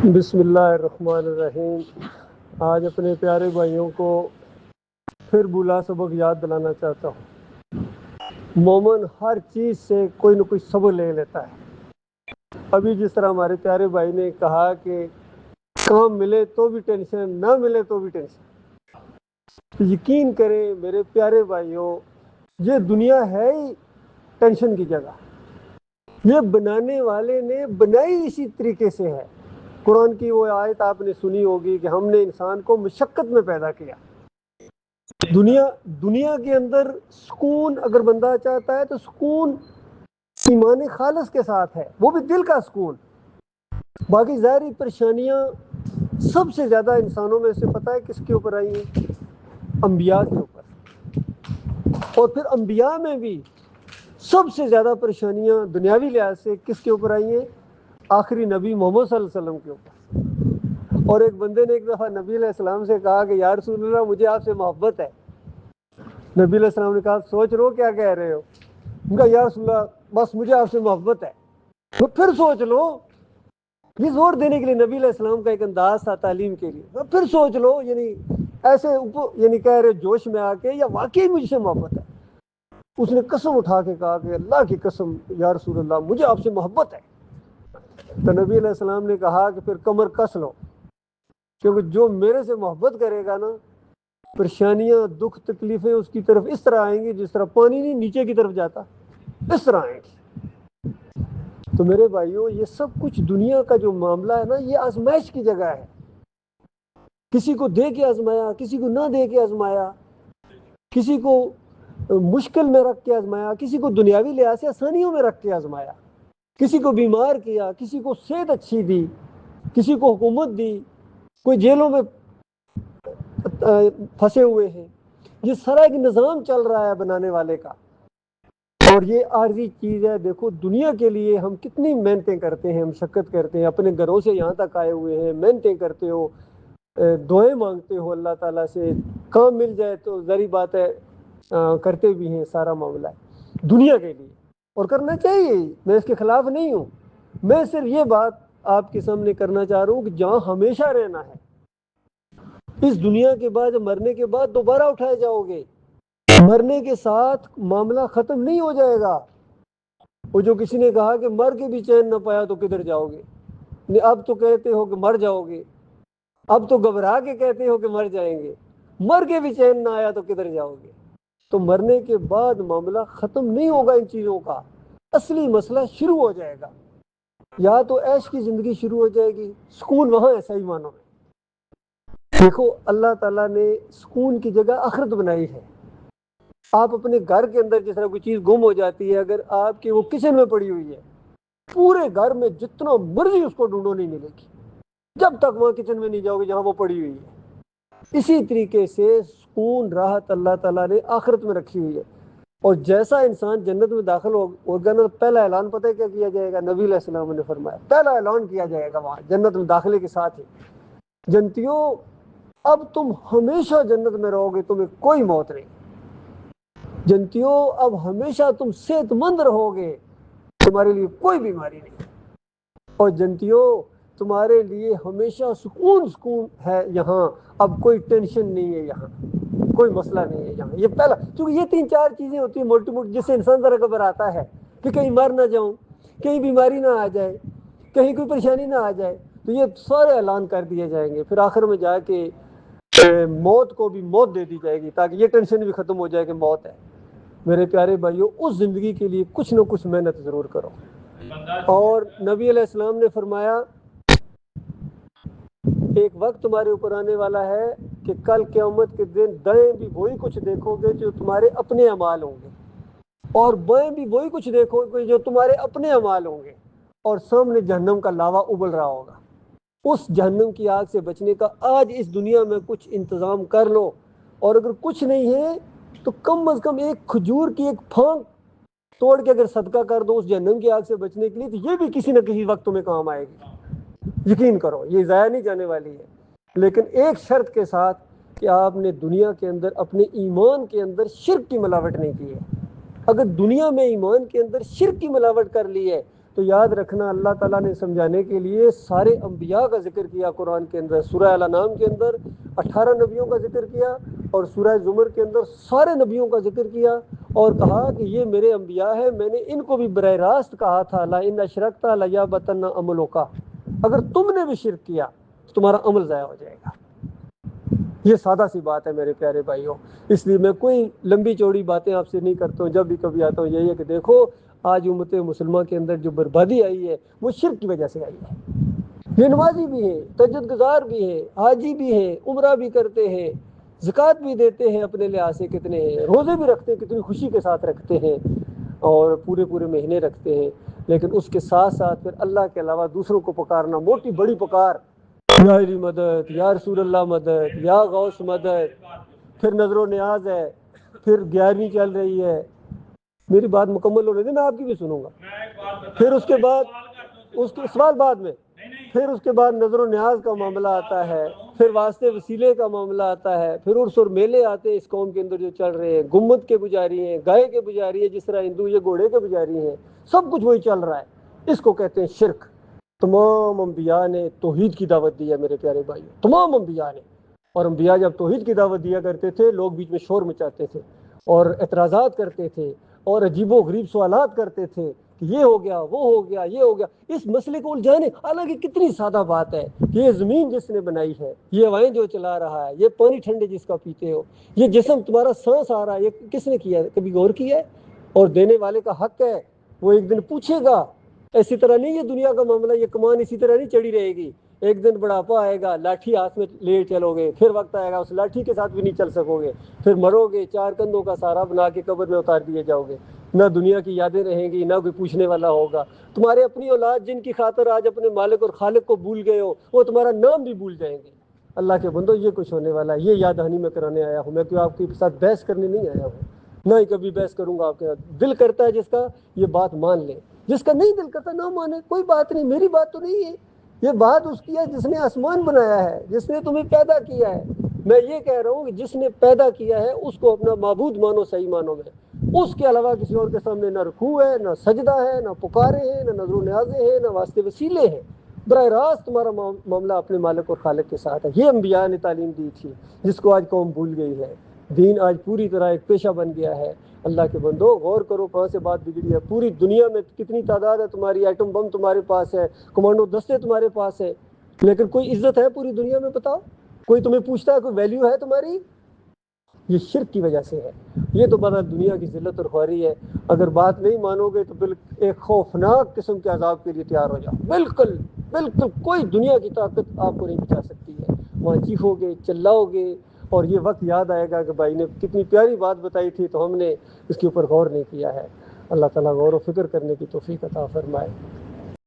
بسم اللہ الرحمن الرحیم۔ آج اپنے پیارے بھائیوں کو پھر بولا سبق یاد دلانا چاہتا ہوں۔ مومن ہر چیز سے کوئی نہ کوئی سبق لے لیتا ہے۔ ابھی جس طرح ہمارے پیارے بھائی نے کہا کہ کام ملے تو بھی ٹینشن، نہ ملے تو بھی ٹینشن، یقین کریں میرے پیارے بھائیوں، یہ دنیا ہے ہی ٹینشن کی جگہ۔ یہ بنانے والے نے بنائی اسی طریقے سے ہے۔ قرآن کی وہ آیت آپ نے سنی ہوگی کہ ہم نے انسان کو مشقت میں پیدا کیا۔ دنیا کے اندر سکون اگر بندہ چاہتا ہے تو سکون ایمان خالص کے ساتھ ہے، وہ بھی دل کا سکون۔ باقی ظاہری پریشانیاں سب سے زیادہ انسانوں میں سے پتہ ہے کس کے اوپر آئی ہیں؟ انبیاء کے اوپر۔ اور پھر انبیاء میں بھی سب سے زیادہ پریشانیاں دنیاوی لحاظ سے کس کے اوپر آئی ہیں؟ آخری نبی محمد صلی اللہ علیہ وسلم کے اوپر۔ اور ایک بندے نے ایک دفعہ نبی علیہ السلام سے کہا کہ یا رسول اللہ مجھے آپ سے محبت ہے۔ نبی علیہ السلام نے کہا سوچ رہو کیا کہہ رہے ہو؟ ان کا یا رسول اللہ بس مجھے آپ سے محبت ہے۔ تو پھر سوچ لو، یہ زور دینے کے لیے نبی علیہ السلام کا ایک انداز تھا تعلیم کے لیے۔ پھر سوچ لو، یعنی ایسے یعنی کہہ رہے جوش میں آ کے یا واقعی مجھ سے محبت ہے۔ اس نے قسم اٹھا کے کہا کہ اللہ کی قسم یا رسول اللہ مجھے آپ سے محبت ہے۔ تو نبی علیہ السلام نے کہا کہ پھر کمر کس لو، کیونکہ جو میرے سے محبت کرے گا نا، پریشانیاں دکھ تکلیفیں اس کی طرف اس طرح آئیں گی جس طرح پانی نہیں نیچے کی طرف جاتا، اس طرح آئیں گی۔ تو میرے بھائیوں، یہ سب کچھ دنیا کا جو معاملہ ہے نا، یہ آزمائش کی جگہ ہے۔ کسی کو دے کے آزمایا، کسی کو نہ دے کے آزمایا، کسی کو مشکل میں رکھ کے آزمایا، کسی کو دنیاوی لحاظ سے آسانیوں میں رکھ کے آزمایا، کسی کو بیمار کیا، کسی کو صحت اچھی دی، کسی کو حکومت دی، کوئی جیلوں میں پھنسے ہوئے ہیں۔ یہ سارا ایک نظام چل رہا ہے بنانے والے کا، اور یہ عارضی چیز ہے۔ دیکھو دنیا کے لیے ہم کتنی محنتیں کرتے ہیں، مشقت کرتے ہیں، اپنے گھروں سے یہاں تک آئے ہوئے ہیں، محنتیں کرتے ہو، دعائیں مانگتے ہو اللہ تعالیٰ سے، کام مل جائے تو ظاہری بات ہے کرتے بھی ہیں، سارا معاملہ ہے دنیا کے لیے، اور کرنا چاہیے، میں اس کے خلاف نہیں ہوں۔ میں صرف یہ بات آپ کے سامنے کرنا چاہ رہا ہوں کہ جہاں ہمیشہ رہنا ہے، اس دنیا کے بعد مرنے کے بعد دوبارہ اٹھائے جاؤ گے، مرنے کے ساتھ معاملہ ختم نہیں ہو جائے گا۔ وہ جو کسی نے کہا کہ مر کے بھی چین نہ پایا تو کدھر جاؤ گے، اب تو کہتے ہو کہ مر جاؤ گے، اب تو گھبرا کے کہتے ہو کہ مر جائیں گے، مر کے بھی چین نہ آیا تو کدھر جاؤ گے۔ تو مرنے کے بعد معاملہ ختم نہیں ہوگا ان چیزوں کا، اصلی مسئلہ شروع ہو جائے گا۔ یا تو عیش کی زندگی شروع ہو جائے گی، سکون وہاں ہے صحیح معنوں میں۔ دیکھو اللہ تعالیٰ نے سکون کی جگہ آخرت بنائی ہے۔ آپ اپنے گھر کے اندر جس طرح کوئی چیز گم ہو جاتی ہے، اگر آپ کے وہ کچن میں پڑی ہوئی ہے، پورے گھر میں جتنا مرضی اس کو ڈھونڈو نہیں ملے گی جب تک وہاں کچن میں نہیں جاؤ گے جہاں وہ پڑی ہوئی ہے۔ اسی طریقے سے سکون راحت اللہ تعالیٰ نے آخرت میں رکھی ہوئی ہے۔ اور جیسا انسان جنت میں داخل ہوگا نا، پہلا اعلان پتہ ہے کیا کیا جائے گا؟ نبی علیہ السلام نے فرمایا پہلا اعلان کیا جائے گا وہاں جنت میں داخلے کے ساتھ ہی، جنتیوں اب تم ہمیشہ جنت میں رہو گے، تمہیں کوئی موت نہیں۔ جنتیوں اب ہمیشہ تم صحت مند رہو گے، تمہارے لیے کوئی بیماری نہیں۔ اور جنتیوں تمہارے لیے ہمیشہ سکون سکون ہے یہاں، اب کوئی ٹینشن نہیں ہے یہاں، کوئی مسئلہ نہیں ہے یہاں۔ یہ پہلا، کیونکہ یہ 3-4 چیزیں ہوتی ہیں موٹی موٹی، جس سے انسان ذرا گھبراتا ہے کہ کہیں مر نہ جاؤں، کہیں بیماری نہ آ جائے، کہیں کوئی پریشانی نہ آ جائے، تو یہ سارے اعلان کر دیے جائیں گے۔ پھر آخر میں جا کے موت کو بھی موت دے دی جائے گی تاکہ یہ ٹینشن بھی ختم ہو جائے کہ موت ہے۔ میرے پیارے بھائیوں، اس زندگی کے لیے کچھ نہ کچھ محنت ضرور کرو۔ اور نبی علیہ السلام نے فرمایا ایک وقت تمہارے اوپر آنے والا ہے کہ کل قیامت کے دن دائیں بھی وہی کچھ دیکھو گے جو تمہارے اپنے اعمال ہوں گے، اور بائیں بھی وہی کچھ دیکھو گے جو تمہارے اپنے اعمال ہوں گے، اور سامنے جہنم کا لاوا ابل رہا ہوگا۔ اس جہنم کی آگ سے بچنے کا آج اس دنیا میں کچھ انتظام کر لو، اور اگر کچھ نہیں ہے تو کم از کم ایک کھجور کی ایک پھانک توڑ کے اگر صدقہ کر دو اس جہنم کی آگ سے بچنے کے لیے، تو یہ بھی کسی نہ کسی وقت تمہیں کام آئے گی۔ یقین کرو یہ ضائع نہیں جانے والی ہے، لیکن ایک شرط کے ساتھ کہ آپ نے دنیا کے اندر اپنے ایمان کے اندر شرک کی ملاوٹ نہیں کی ہے۔ اگر دنیا میں ایمان کے اندر شرک کی ملاوٹ کر لی ہے تو یاد رکھنا اللہ تعالیٰ نے سمجھانے کے لیے سارے انبیاء کا ذکر کیا قرآن کے اندر. سورہ الانعام کے اندر 18 نبیوں کا ذکر کیا اور سورہ زمر کے اندر سارے نبیوں کا ذکر کیا اور کہا کہ یہ میرے انبیاء ہیں. میں نے ان کو بھی براہ راست کہا تھا لا ان اشرکت لیحبطن عملک، اگر تم نے بھی شرک کیا تو تمہارا عمل ضائع ہو جائے گا. یہ سادہ سی بات ہے میرے پیارے بھائیوں. اس لیے میں کوئی لمبی چوڑی باتیں آپ سے نہیں کرتا ہوں. جب بھی کبھی آتا ہوں یہی ہے کہ دیکھو آج امت مسلمہ کے اندر جو بربادی آئی ہے وہ شرک کی وجہ سے آئی ہے. یہ نمازی بھی ہیں، تہجد گزار بھی ہیں، حاجی بھی ہیں، عمرہ بھی کرتے ہیں، زکوٰۃ بھی دیتے ہیں اپنے لحاظ سے کتنے ہیں، روزے بھی رکھتے ہیں کتنی خوشی کے ساتھ رکھتے ہیں اور پورے پورے مہینے رکھتے ہیں، لیکن اس کے ساتھ ساتھ پھر اللہ کے علاوہ دوسروں کو پکارنا، موٹی بڑی پکار، یا علی مدد، یا رسول اللہ مدد، یا غوث مدد، پھر نظر و نیاز ہے، پھر 11ویں چل رہی ہے. میری بات مکمل ہو رہی تھی، میں آپ کی بھی سنوں گا. پھر اس کے بعد اس کے سوال بعد میں، پھر اس کے بعد نظر و نیاز کا معاملہ آتا ہے، پھر واسطے وسیلے کا معاملہ آتا ہے، پھر عرس اور میلے آتے ہیں اس قوم کے اندر جو چل رہے ہیں، گمبد کے پجاری ہیں، گائے کے پجاری ہیں، جس طرح ہندو یہ گھوڑے کے پجاری ہیں، سب کچھ وہی چل رہا ہے. اس کو کہتے ہیں شرک. تمام انبیاء نے توحید کی دعوت دی ہے میرے پیارے بھائی، تمام انبیاء نے. اور انبیاء جب توحید کی دعوت دیا کرتے تھے لوگ بیچ میں شور مچاتے تھے اور اعتراضات کرتے تھے اور عجیب و غریب سوالات کرتے تھے کہ یہ ہو گیا، وہ ہو گیا، یہ ہو گیا. اس مسئلے کو الجھانے، حالانکہ کتنی سادہ بات ہے کہ یہ زمین جس نے بنائی ہے، یہ ہوائیں جو چلا رہا ہے، یہ پانی ٹھنڈے جس کا پیتے ہو، یہ جسم تمہارا سانس آ رہا ہے، یہ کس نے کیا ہے؟ کبھی غور کیا ہے؟ اور دینے والے کا حق ہے، وہ ایک دن پوچھے گا. ایسی طرح نہیں یہ دنیا کا معاملہ، یہ کمان اسی طرح نہیں چڑھی رہے گی. ایک دن بڑھاپا آئے گا، لاٹھی ہاتھ میں لے چلو گے، پھر وقت آئے گا اس لاٹھی کے ساتھ بھی نہیں چل سکو گے، پھر مرو گے، 4 کندھوں کا سہارا بنا کے قبر میں اتار دیے جاؤ گے. نہ دنیا کی یادیں رہیں گی، نہ کوئی پوچھنے والا ہوگا. تمہارے اپنی اولاد جن کی خاطر آج اپنے مالک اور خالق کو بھول گئے ہو، وہ تمہارا نام بھی بھول جائیں گے. اللہ کے بندو یہ کچھ ہونے والا ہے، یہ یاد دہانی میں کرانے آیا ہوں. میں کوئی آپ کے ساتھ بحث کرنے نہیں آیا ہوں، نہ ہی کبھی بحث کروں گا آپ کے ساتھ. دل کرتا ہے جس کا یہ بات مان لے، جس کا نہیں دل کرتا نہ مانے، کوئی بات نہیں. میری بات تو نہیں ہے، یہ بات اس کی ہے جس نے آسمان بنایا ہے، جس نے تمہیں پیدا کیا ہے. میں یہ کہہ رہا ہوں کہ جس نے پیدا کیا ہے اس کو اپنا معبود مانو صحیح مانو میں. اس کے علاوہ کسی اور کے سامنے نہ رکوع ہے، نہ سجدہ ہے، نہ پکارے ہیں، نہ نظر و نیازیں ہیں، نہ واسطے وسیلے ہیں. براہ راست تمہارا معاملہ اپنے مالک اور خالق کے ساتھ ہے. یہ انبیاء نے تعلیم دی تھی جس کو آج قوم بھول گئی ہے. دین آج پوری طرح ایک پیشہ بن گیا ہے. اللہ کے بندو غور کرو کہاں سے بات بگڑی ہے. پوری دنیا میں کتنی تعداد ہے تمہاری، ایٹم بم تمہارے پاس ہے، کمانڈو دستے تمہارے پاس ہے، لیکن کوئی عزت ہے پوری دنیا میں؟ بتاؤ، کوئی تمہیں پوچھتا ہے، کوئی ویلیو ہے تمہاری؟ یہ شرک کی وجہ سے ہے. یہ تو بڑا دنیا کی ذلت اور خواری ہے. اگر بات نہیں مانو گے تو ایک خوفناک قسم کے عذاب کے لیے تیار ہو جاؤ. بالکل بالکل کوئی دنیا کی طاقت آپ کو نہیں بچا سکتی ہے. وہاں چیخو گے، چلاؤ گے، اور یہ وقت یاد آئے گا کہ بھائی نے کتنی پیاری بات بتائی تھی تو ہم نے اس کے اوپر غور نہیں کیا ہے. اللہ تعالیٰ غور و فکر کرنے کی توفیق عطا فرمائے.